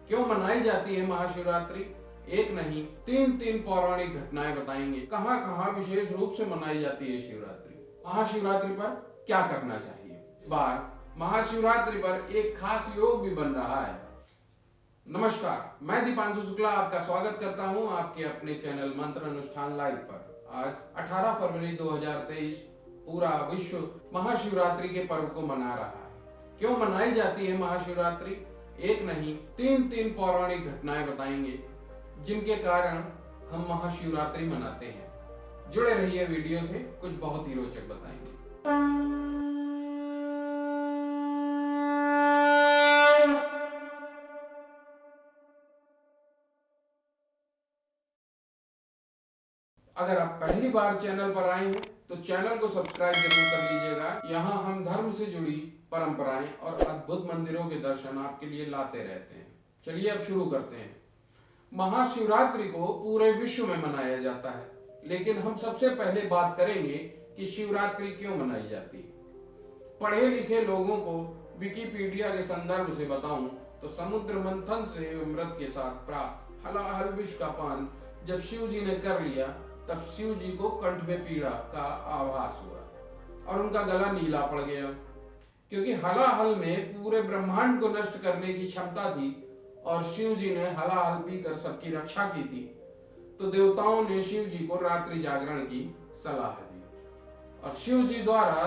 क्यों मनाई जाती है महाशिवरात्रि? एक नहीं, तीन पौराणिक घटनाएं बताएंगे। कहां कहां विशेष रूप से मनाई जाती है शिवरात्रि, महाशिवरात्रि पर क्या करना चाहिए। बार महाशिवरात्रि पर एक खास योग भी बन रहा है। नमस्कार, मैं दीपांशु शुक्ला आपका स्वागत करता हूं आपके अपने चैनल मंत्र अनुष्ठान लाइव पर। आज 18 फरवरी 2023 पूरा विश्व महाशिवरात्रि के पर्व को मना रहा है। क्यों मनाई जाती है महाशिवरात्रि? एक नहीं, तीन पौराणिक घटनाएं बताएंगे जिनके कारण हम महाशिवरात्रि मनाते हैं। जुड़े रहिए वीडियो से, कुछ बहुत ही रोचक बताएंगे। अगर आप पहली बार चैनल पर आए हैं तो चैनल को सब्सक्राइब जरूर कर लीजिएगा। यहाँ हम धर्म से जुड़ी परंपराएं और अद्भुत मंदिरों के दर्शन आपके लिए लाते रहते हैं। चलिए अब शुरू करते हैं। महाशिवरात्रि को पूरे विश्व में मनाया जाता है, लेकिन हम सबसे पहले बात करेंगे कि शिवरात्रि क्यों मनाई जाती है। पढ़े लिखे लोगों को विकिपीडिया के संदर्भ से बताऊं तो समुद्र मंथन से अमृत के साथ प्राप्त हलाहल विष का पान जब शिव जी ने कर लिया, तब शिव जी को कंठ में पीड़ा का आभास हुआ और उनका गला नीला पड़ गया। क्योंकि हलाहल में पूरे ब्रह्मांड को नष्ट करने की क्षमता थी और शिव जी ने हलाहल पीकर सबकी रक्षा की थी, तो देवताओं ने शिव जी को रात्रि जागरण की सलाह दी और शिव जी द्वारा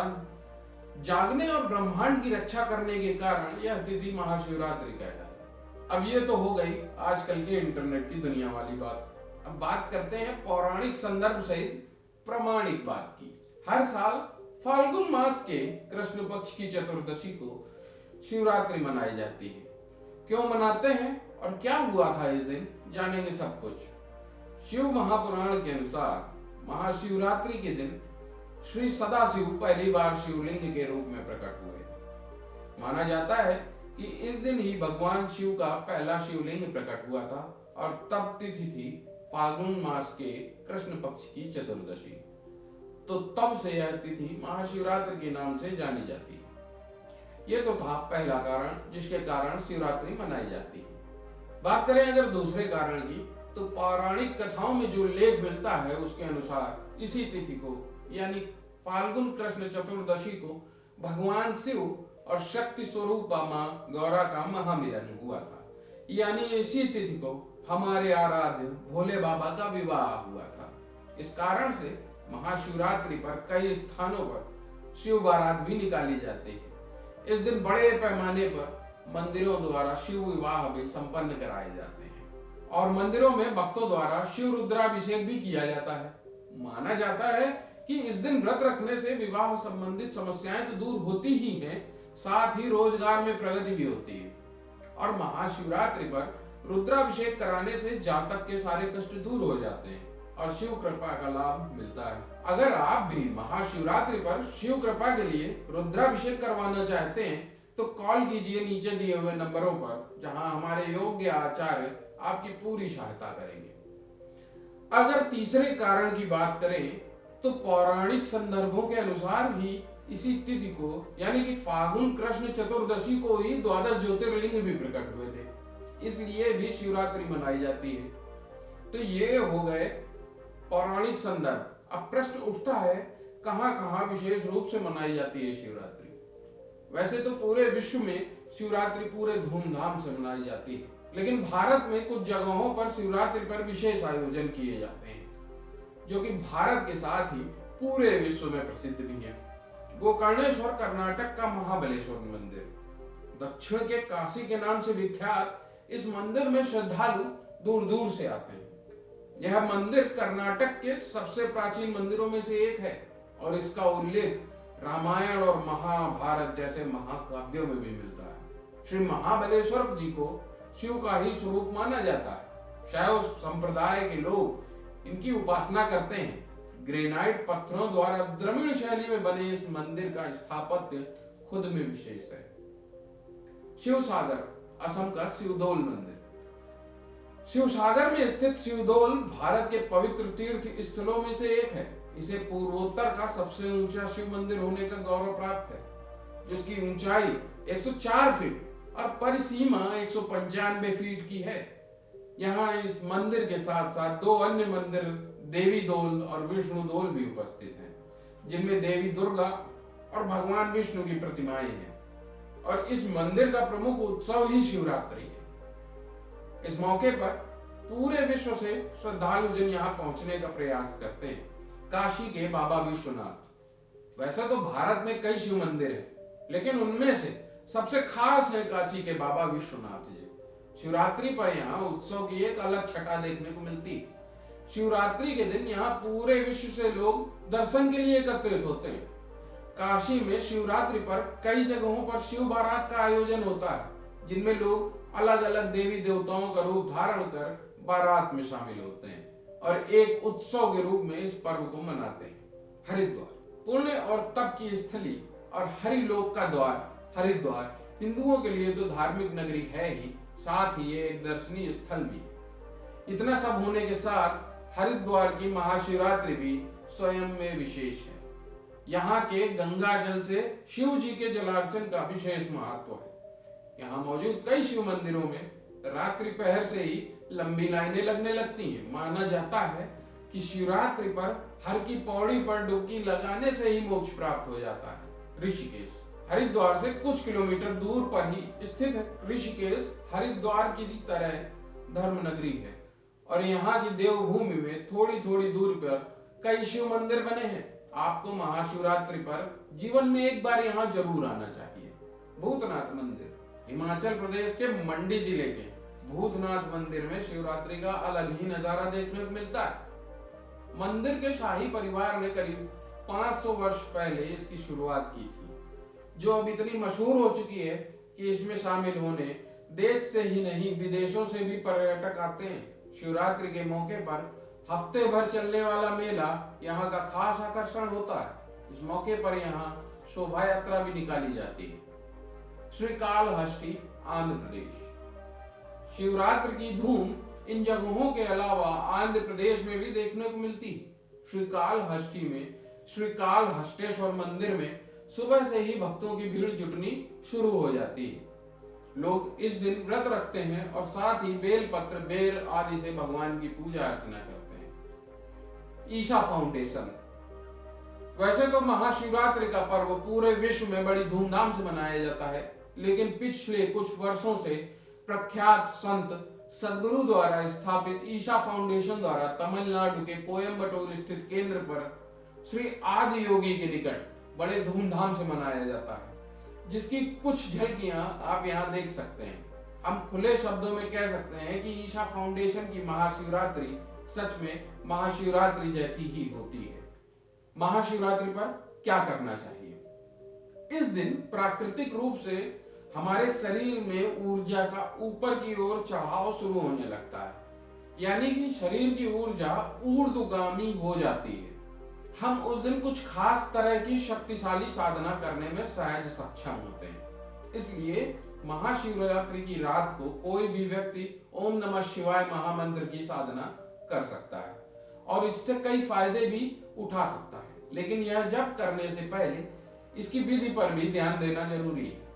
जागने और ब्रह्मांड की रक्षा करने के कारण यह तिथि महाशिवरात्रि कहलाई। अब ये तो हो गई आजकल के इंटरनेट की दुनिया वाली बात। अब बात करते हैं पौराणिक संदर्भ सहित प्रमाणिक बात की। हर साल फाल्गुन मास के कृष्ण पक्ष की चतुर्दशी को शिवरात्रि मनाई जाती है। क्यों मनाते हैं और क्या हुआ था इस दिन, जानेंगे सब कुछ। शिव महापुराण के अनुसार महाशिवरात्रि के दिन श्री सदाशिव पहली बार शिवलिंग के रूप में प्रकट हुए। माना जाता है कि इस दिन ही भगवान शिव का पहला शिवलिंग प्रकट हुआ था और तब तिथि थी फाल्गुन मास के कृष्ण पक्ष की चतुर्दशी। तो तब से यह तिथि महाशिवरात्रि के नाम से जानी जाती है। ये तो था पहला कारण जिसके कारण शिवरात्रि मनाई जाती है। बात करें अगर दूसरे कारण की, तो पौराणिक कथाओं में जो लेख मिलता है उसके अनुसार इसी तिथि को यानी फाल्गुन कृष्ण चतुर्दशी को भगवान शिव और शक्ति स्वरूप मां गौरा का महामिलन हुआ था। यानी इसी तिथि को हमारे आराध्य भोले बाबा का विवाह हुआ था। इस कारण से महाशिवरात्रि पर कई स्थानों पर शिव बारात भी निकाली जाती है। इस दिन बड़े पैमाने पर मंदिरों द्वारा शिव विवाह भी संपन्न कराए जाते हैं और मंदिरों में भक्तों द्वारा शिव रुद्राभिषेक भी किया जाता है। माना जाता है कि इस दिन व्रत रखने से विवाह संबंधित समस्याएं तो दूर होती ही हैं, साथ ही रोजगार में प्रगति भी होती है। और महाशिवरात्रि पर रुद्राभिषेक कराने से जातक के सारे कष्ट दूर हो जाते हैं और शिव कृपा का लाभ मिलता है। अगर आप भी महाशिवरात्रि पर शिव कृपा के लिए रुद्राभिषेक करवाना चाहते हैं तो कॉल कीजिए नीचे दिए हुए नंबरों पर, जहां हमारे योग्य आचार्य आपकी पूरी सहायता करेंगे। अगर तीसरे कारण की बात करें तो पौराणिक संदर्भों के अनुसार भी इसी तिथि को यानी कि फाल्गुन कृष्ण चतुर्दशी को ही द्वादश ज्योतिर्लिंग भी प्रकट हुए थे, इसलिए भी शिवरात्रि मनाई जाती है। तो ये हो गए पौराणिक संदर्भ। अब प्रश्न उठता है, कहां कहां विशेष रूप से मनाई जाती है शिवरात्रि? वैसे तो पूरे विश्व में शिवरात्रि पूरे धूमधाम से मनाई जाती है, लेकिन भारत में कुछ जगहों पर शिवरात्रि पर विशेष आयोजन किए जाते हैं, जो कि भारत के साथ ही पूरे विश्व में प्रसिद्ध भी है। गोकर्णेश्वर कर्नाटक का महाबलेश्वर मंदिर, दक्षिण के काशी के नाम से विख्यात इस मंदिर में श्रद्धालु दूर दूर से आते हैं। यह मंदिर कर्नाटक के सबसे प्राचीन मंदिरों में से एक है और इसका उल्लेख रामायण और महाभारत जैसे महाकाव्यों में भी मिलता है। श्री महाबलेश्वर जी को शिव का ही स्वरूप माना जाता है। शैव संप्रदाय के लोग इनकी उपासना करते हैं। ग्रेनाइट पत्थरों द्वारा द्रविड़ शैली में बने इस मंदिर का स्थापत्य खुद में विशेष है। शिवसागर असम का शिवदोल मंदिर। शिवसागर में स्थित शिवदोल भारत के पवित्र तीर्थ स्थलों में से एक है। इसे पूर्वोत्तर का सबसे ऊंचा शिव मंदिर होने का गौरव प्राप्त है, जिसकी ऊंचाई 104 फीट और परिसीमा 195 फीट की है। यहाँ इस मंदिर के साथ साथ 2 अन्य मंदिर देवी दोल और विष्णु दोल भी उपस्थित हैं, जिनमें देवी दुर्गा और भगवान विष्णु की प्रतिमाएं हैं। और इस मंदिर का प्रमुख उत्सव ही शिवरात्रि है। इस मौके पर पूरे विश्व से श्रद्धालु जन यहाँ पहुंचने का प्रयास करते हैं। काशी के बाबा विश्वनाथ, वैसे तो भारत में कई शिव मंदिर हैं, लेकिन उनमें से सबसे खास है काशी के बाबा विश्वनाथ जी। शिवरात्रि पर यहाँ उत्सव की एक अलग छटा देखने को मिलती है। शिवरात्रि के दिन यहाँ पूरे विश्व से लोग दर्शन के लिए एकत्रित होते हैं। काशी में शिवरात्रि पर कई जगहों पर शिव बारात का आयोजन होता है, जिनमें लोग अलग अलग देवी देवताओं का रूप धारण कर बारात में शामिल होते हैं और एक उत्सव के रूप में इस पर्व को मनाते हैं। हरिद्वार, पुण्य और तप की स्थली और हरिलोक का द्वार हरिद्वार हिंदुओं के लिए तो धार्मिक नगरी है ही, साथ ही ये एक दर्शनीय स्थल भी है। इतना सब होने के साथ हरिद्वार की महाशिवरात्रि भी स्वयं में विशेष है। यहाँ के गंगा जल से शिव जी के जलार्चन का विशेष महत्व है। यहाँ मौजूद कई शिव मंदिरों में रात्रि पहर से ही लंबी लाइनें लगने लगती हैं। माना जाता है कि शिवरात्रि पर हर की पौड़ी पर डुबकी लगाने से ही मोक्ष प्राप्त हो जाता है। ऋषिकेश हरिद्वार से कुछ किलोमीटर दूर पर ही स्थित है। ऋषिकेश हरिद्वार की तरह धर्म नगरी है और यहाँ की देवभूमि में थोड़ी थोड़ी दूर पर कई शिव मंदिर बने हैं। आपको महाशिवरात्रि पर जीवन में एक बार यहाँ जरूर आना चाहिए। भूतनाथ मंदिर, हिमाचल प्रदेश के मंडी जिले के भूतनाथ मंदिर में शिवरात्रि का अलग ही नजारा देखने को मिलता है। मंदिर के शाही परिवार ने करीब 500 वर्ष पहले इसकी शुरुआत की थी, जो अब इतनी मशहूर हो चुकी है कि इसमें शामिल होने देश से ही नहीं विदेशों से भी पर्यटक आते हैं। शिवरात्रि के मौके पर हफ्ते भर चलने वाला मेला यहाँ का खास आकर्षण होता है। इस मौके पर यहाँ शोभा यात्रा भी निकाली जाती है। श्रीकालहस्ती, आंध्र प्रदेश। शिवरात्रि की धूम इन जगहों के अलावा आंध्र प्रदेश में भी देखने को मिलती है। श्रीकालहस्ती में श्रीकालहस्तेश्वर मंदिर में सुबह से ही भक्तों की भीड़ जुटनी शुरू हो जाती है। लोग इस दिन व्रत रखते हैं और साथ ही बेलपत्र, बेर आदि से भगवान की पूजा अर्चना करते हैं। ईशा फाउंडेशन, वैसे तो महाशिवरात्रि का पर्व पूरे विश्व में बड़ी धूमधाम से मनाया जाता है, लेकिन पिछले कुछ वर्षों से प्रख्यात संत सदगुरु द्वारा स्थापित ईशा फाउंडेशन द्वारा तमिलनाडु के कोयम्बटूर स्थित केंद्र पर श्री आदि योगी के निकट बड़े धूमधाम से मनाया जाता है, जिसकी कुछ झलकियां आप यहाँ देख सकते हैं। हम खुले शब्दों में कह सकते हैं कि ईशा फाउंडेशन की महाशिवरात्रि सच में महाशिवरात्रि जैसी ही होती है। महाशिवरात्रि पर क्या करना चाहिए? इस दिन प्राकृतिक रूप से हमारे शरीर में ऊर्जा का ऊपर की ओर चढ़ाव शुरू होने लगता है, यानी कि शरीर की ऊर्जा ऊर्ध्वगामी हो जाती है। हम उस दिन कुछ खास तरह की शक्तिशाली साधना करने में सहज सक्षम होते हैं। इसलिए महाशिवरात्रि की रात को कोई भी व्यक्ति ओम नमः शिवाय महामंत्र की साधना कर सकता है और इससे कई फायदे भी उठा सकता है, लेकिन यह जब करने से पहले इसकी विधि पर भी ध्यान देना जरूरी है।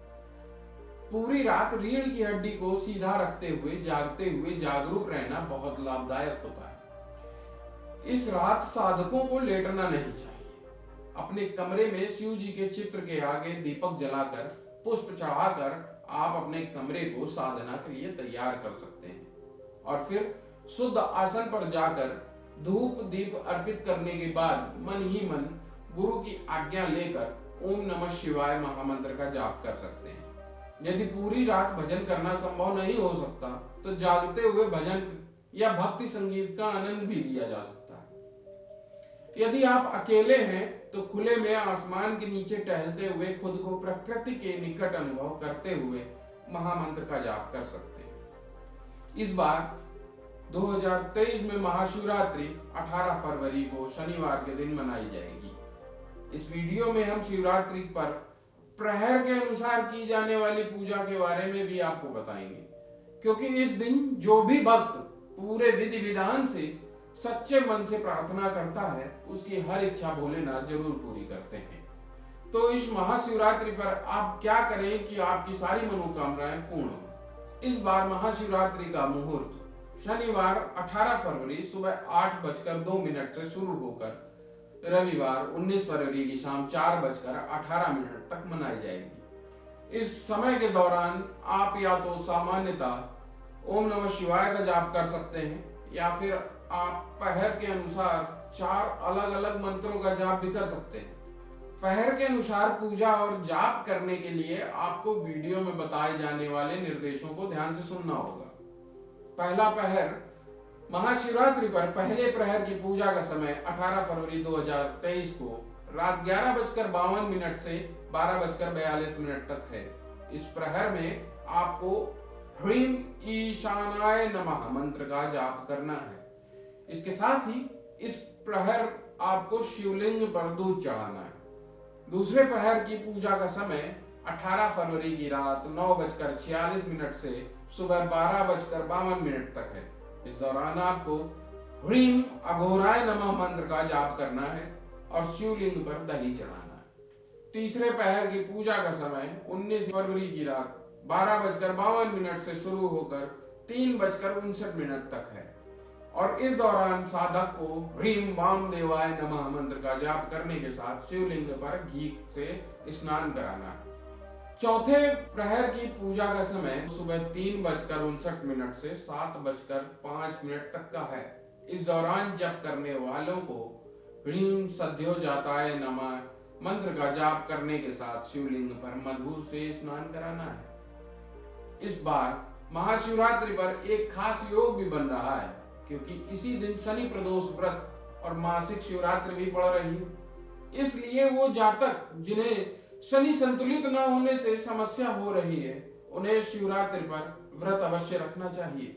पूरी रात रीढ़ की हड्डी को सीधा रखते हुए जागते हुए जागरूक रहना बहुत लाभदायक होता है। इस रात साधकों को लेटना नहीं चाहिए। अपने कमरे में शिव जी के चित्र के आगे दीपक जलाकर पुष्प चढ़ाकर आप अपने कमरे को साधना के लिए तैयार कर सकते हैं और फिर शुद्ध आसन पर जाकर धूप दीप अर्पित करने के बाद मन ही मन गुरु की आज्ञा लेकर ओम नमः शिवाय महामंत्र का जाप कर सकते हैं। यदि पूरी रात भजन करना संभव नहीं हो सकता तो जागते हुए भजन या भक्ति संगीत का आनंद भी लिया जा सकता है। यदि आप अकेले हैं तो खुले में आसमान के नीचे टहलते हुए खुद को प्रकृति के निकट अनुभव करते हुए महामंत्र का जाप कर सकते हैं। इस बार 2023 में महाशिवरात्रि 18 फरवरी को शनिवार के दिन मनाई जाएगी। इस वीडियो में हम शिवरात्रि पर प्रहर के अनुसार की जाने वाली पूजा के बारे में भी आपको बताएंगे, क्योंकि इस दिन जो भी भक्त पूरे विधि विधान से सच्चे मन से प्रार्थना करता है उसकी हर इच्छा भोलेनाथ जरूर पूरी करते हैं। तो इस महाशिवरात्रि पर आप क्या करें कि आपकी सारी मनोकामनाएं पूर्ण हो। इस बार महाशिवरात्रि का मुहूर्त शनिवार 18 फरवरी सुबह 8:02 से शुरू होकर रविवार 19 फरवरी की शाम 4:18 तक मनाई जाएगी। इस समय के दौरान आप या तो सामान्यतः ओम नमः शिवाय का जाप कर सकते हैं या फिर आप पहर के अनुसार 4 अलग अलग मंत्रों का जाप भी कर सकते हैं। पहर के अनुसार पूजा और जाप करने के लिए आपको वीडियो में बताए जाने वाले निर्देशों को ध्यान से सुनना होगा। पहला पहर महाशिवरात्रि पर पहले प्रहर की पूजा का समय 18 फरवरी 2023 को रात 11:52 से 12:42 तक है। इस प्रहर में आपको ह्रीं ईशानाय नमः मंत्र का जाप करना है। इसके साथ ही इस प्रहर आपको शिवलिंग पर दूध चढ़ाना है। दूसरे प्रहर की पूजा का समय 18 फरवरी की रात 9:46 से सुबह 12:52 तक है। इस दौरान आपको ह्रीं अघोराय नमः मंत्र का जाप करना है और शिवलिंग पर दही चढ़ाना है। तीसरे प्रहर की पूजा का समय 19 फरवरी की रात 12:52 से शुरू होकर 3:59 तक है और इस दौरान साधक को ह्रीं वामदेवाय नमः मंत्र का जाप करने के साथ शिवलिंग पर घी से स्नान कराना है। चौथे प्रहर की पूजा का समय सुबह 3:59 से 7:05 तक का है। इस दौरान जप करने वालों को ह्रीं सद्यो जाताय नमः मंत्र का जाप करने के साथ शिवलिंग पर मधु से स्नान कराना है। इस बार महाशिवरात्रि पर एक खास योग भी बन रहा है क्योंकि इसी दिन शनि प्रदोष व्रत और मासिक शिवरात्रि भी पड़ रही है। इसलिए वो जातक जिन्हें शनि संतुलित न होने से समस्या हो रही है, उन्हें शिवरात्रि पर व्रत अवश्य रखना चाहिए।